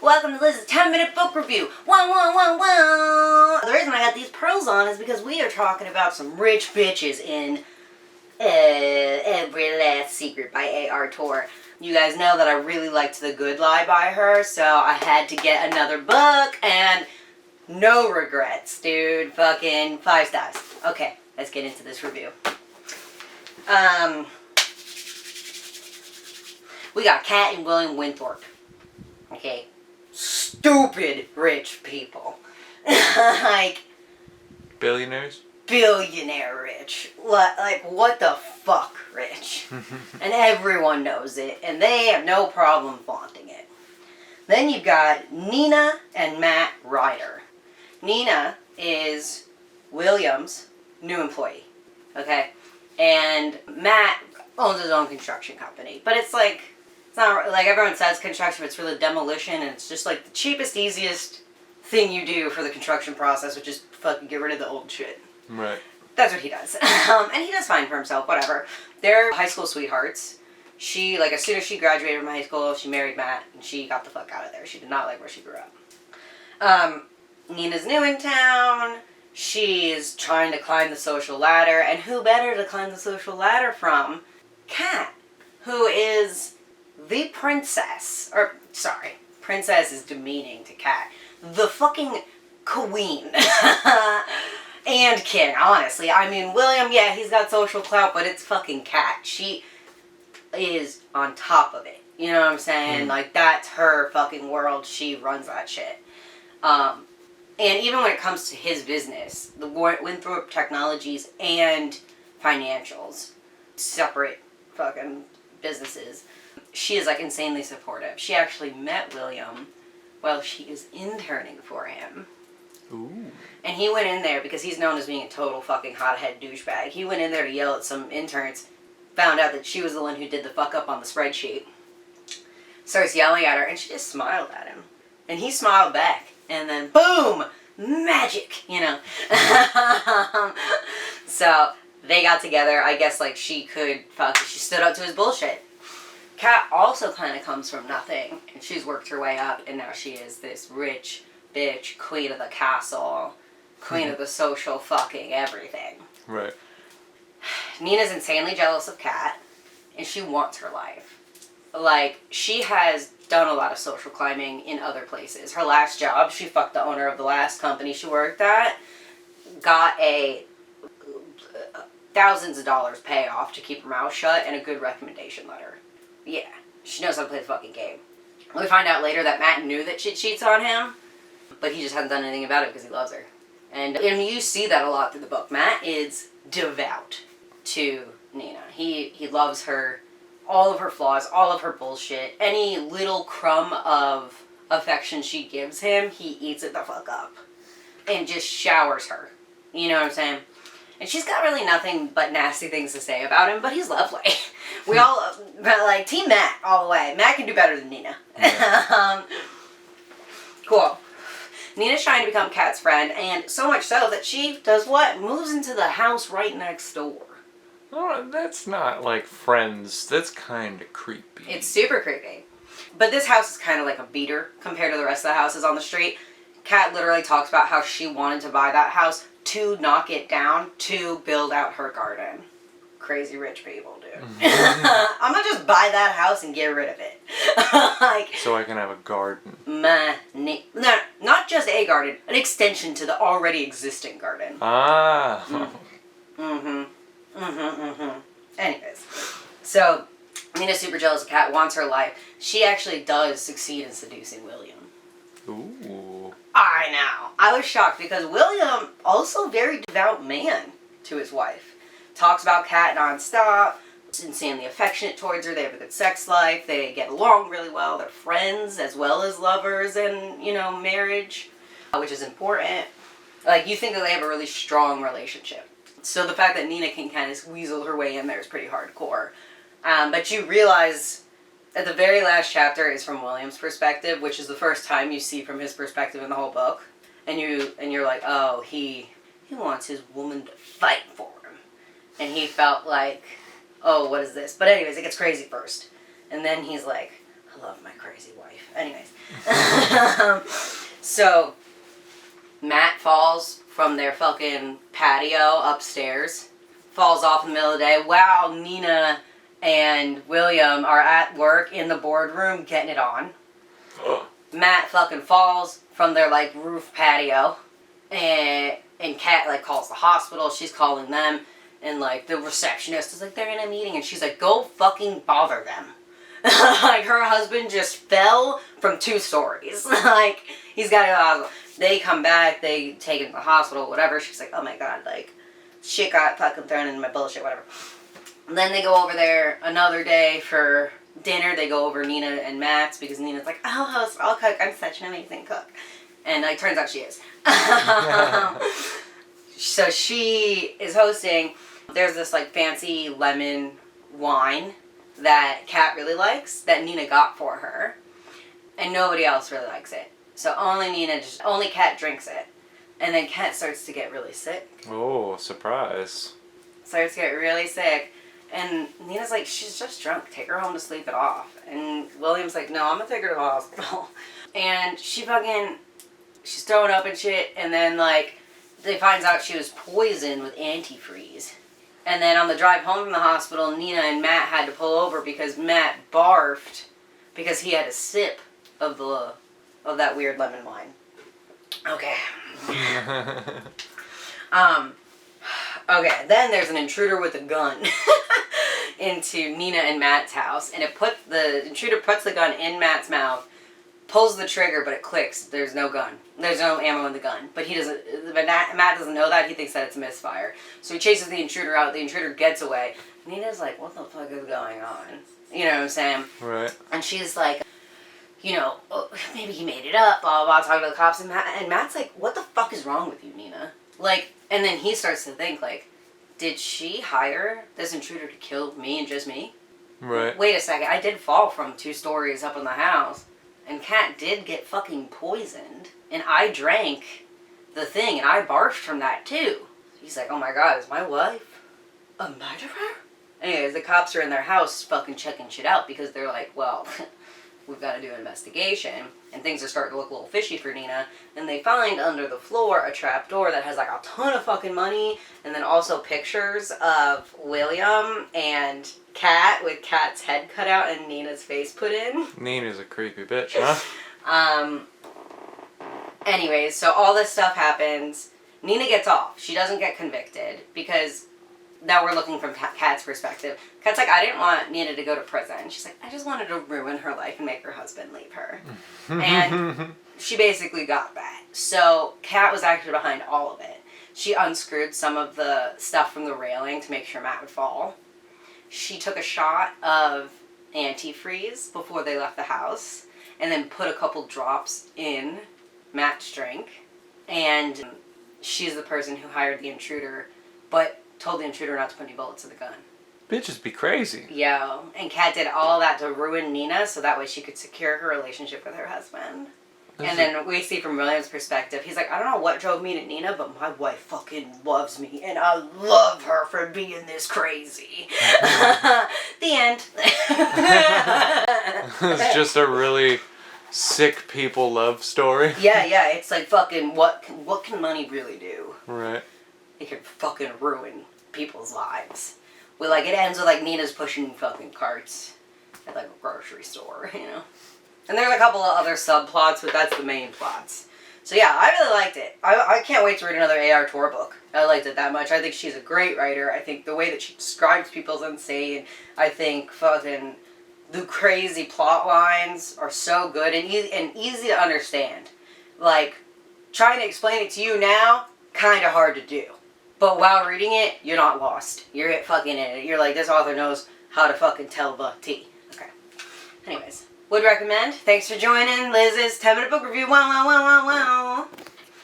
Welcome to Liz's 10-minute book review. The reason I got these pearls on is because we are talking about some rich bitches in Every Last Secret by A.R. Torre. You guys know that I really liked The Good Lie by her, so I had to get another book, and no regrets, dude. Fucking 5 stars. Okay, let's get into this review. We got Kat and William Winthorpe. Okay. Stupid rich people. Like... Billionaires? Billionaire rich. Like, what the fuck rich? And everyone knows it, and they have no problem flaunting it. Then you've got Nina and Matt Ryder. Nina is William's new employee. Okay? And Matt owns his own construction company. But it's like... It's not, like everyone says construction, but it's really demolition, and it's just like the cheapest, easiest thing you do for the construction process, which is fucking get rid of the old shit. Right. That's what he does. And he does fine for himself, whatever. They're high school sweethearts. She, like, as soon as she graduated from high school, she married Matt, and she got the fuck out of there. She did not like where she grew up. Nina's new in town. She's trying to climb the social ladder, and who better to climb the social ladder from? Kat, who is... the princess, or, sorry, princess is demeaning to Kat. The fucking queen. And king, honestly. I mean, William, yeah, he's got social clout, but it's fucking Kat. She is on top of it. You know what I'm saying? Like, that's her fucking world. She runs that shit. And even when it comes to his business, the Winthorpe Technologies and financials, separate fucking businesses. She is, like, insanely supportive. She actually met William while she was interning for him. Ooh. And he went in there, because he's known as being a total fucking hothead douchebag. He went in there to yell at some interns, found out that she was the one who did the fuck up on the spreadsheet. Starts yelling at her, and she just smiled at him. And he smiled back. And then, boom! Magic! You know? So, they got together. I guess, like, she stood up to his bullshit. Kat also kind of comes from nothing, and she's worked her way up, and now she is this rich bitch, queen of the castle, queen of the social fucking everything. Right. Nina's insanely jealous of Kat, and she wants her life. Like, she has done a lot of social climbing in other places. Her last job, she fucked the owner of the last company she worked at, got a thousands of dollars payoff to keep her mouth shut, and a good recommendation letter. Yeah, she knows how to play the fucking game. We find out later that Matt knew that she cheats on him, but he just hasn't done anything about it because he loves her. And you see that a lot through the book. Matt is devout to Nina. He loves her, all of her flaws, all of her bullshit. Any little crumb of affection she gives him, he eats it the fuck up. And just showers her. You know what I'm saying? And she's got really nothing but nasty things to say about him, but he's lovely. We all, like, Team Matt all the way. Matt can do better than Nina. Yeah. Cool. Nina's trying to become Kat's friend, and so much so that she does what? Moves into the house right next door. Oh, that's not like friends. That's kind of creepy. It's super creepy. But this house is kind of like a beater compared to the rest of the houses on the street. Kat literally talks about how she wanted to buy that house to knock it down to build out her garden. Crazy rich people, dude. I'm gonna just buy that house and get rid of it. Like, so I can have a garden. No, not just a garden, an extension to the already existing garden. Ah. Anyways, so Nina's super jealous of Kat, wants her life. She actually does succeed in seducing William. Ooh. I know. I was shocked because William, also very devout man to his wife. Talks about Kat nonstop. Insanely affectionate towards her. They have a good sex life. They get along really well. They're friends as well as lovers and, you know, marriage, which is important. Like, you think that they have a really strong relationship. So the fact that Nina can kind of weasel her way in there is pretty hardcore. But you realize that the very last chapter is from William's perspective, which is the first time you see from his perspective in the whole book. And you're like, oh, he wants his woman to fight for him. And he felt like, oh, what is this? But anyways, it gets crazy first. And then he's like, I love my crazy wife. Anyways. So, Matt falls from their fucking patio upstairs. Falls off in the middle of the day while Nina and William are at work in the boardroom getting it on. Matt fucking falls from their, like, roof patio. And Kat, like, calls the hospital. She's calling them. And, like, the receptionist is like, they're in a meeting. And she's like, go fucking bother them. Like, her husband just fell from 2 stories. Like, he's got to go to the hospital. They come back. They take him to the hospital, whatever. She's like, oh, my God, like, shit got fucking thrown into my bullshit, whatever. And then they go over there another day for dinner. They go over Nina and Matt's because Nina's like, I'll host, I'll cook. I'm such an amazing cook. And it turns out she is. So she is hosting. There's this, like, fancy lemon wine that Kat really likes that Nina got for her. And nobody else really likes it. So only Kat drinks it. And then Kat starts to get really sick. Oh, surprise. Starts to get really sick. And Nina's like, she's just drunk. Take her home to sleep it off. And William's like, no, I'm going to take her to the hospital. And she's throwing up and shit. And then, like, they finds out she was poisoned with antifreeze. And then on the drive home from the hospital, Nina and Matt had to pull over because Matt barfed because he had a sip of that weird lemon wine. Okay. Okay, then there's an intruder with a gun into Nina and Matt's house, and the intruder puts the gun in Matt's mouth, pulls the trigger, but it clicks. There's no gun. There's no ammo in the gun. But Matt doesn't know that. He thinks that it's a misfire. So he chases the intruder out. The intruder gets away. Nina's like, what the fuck is going on? You know what I'm saying? Right. And she's like, you know, oh, maybe he made it up, blah, blah, blah, talking to the cops. And Matt's like, what the fuck is wrong with you, Nina? Like, and then he starts to think, like, did she hire this intruder to kill me and just me? Right. Wait a second, I did fall from 2 stories up in the house. And Kat did get fucking poisoned. And I drank the thing, and I barfed from that, too. He's like, oh my God, is my wife a murderer? Anyways, the cops are in their house fucking checking shit out because they're like, well, we've got to do an investigation. And things are starting to look a little fishy for Nina. And they find under the floor a trap door that has like a ton of fucking money. And then also pictures of William and Kat with Kat's head cut out and Nina's face put in. Nina's a creepy bitch, huh? Anyways, so all this stuff happens. Nina gets off. She doesn't get convicted because now we're looking from Kat's perspective. Kat's like, I didn't want Nina to go to prison. She's like, I just wanted to ruin her life and make her husband leave her. And she basically got that. So Kat was actually behind all of it. She unscrewed some of the stuff from the railing to make sure Matt would fall. She took a shot of antifreeze before they left the house and then put a couple drops in Matt's drink. And she's the person who hired the intruder, but told the intruder not to put any bullets in the gun. Bitches be crazy. Yeah, and Kat did all that to ruin Nina so that way she could secure her relationship with her husband. And then we see from William's perspective, he's like, I don't know what drove me to Nina, but my wife fucking loves me, and I love her for being this crazy. The end. It's just a really sick people love story. Yeah, it's like fucking, what can money really do? Right. It can fucking ruin people's lives. Well, like, it ends with, like, Nina's pushing fucking carts at, like, a grocery store, you know? And there's a couple of other subplots, but that's the main plots. So yeah, I really liked it. I can't wait to read another A.R. Torre book. I liked it that much. I think she's a great writer. I think the way that she describes people's insane. I think fucking the crazy plot lines are so good and easy to understand. Like, trying to explain it to you now, kind of hard to do. But while reading it, you're not lost. You're fucking in it. You're like, this author knows how to fucking tell the tea. Okay. Anyways. Would recommend. Thanks for joining Liz's 10-minute book review. Wow, wow, wow, wow, wow.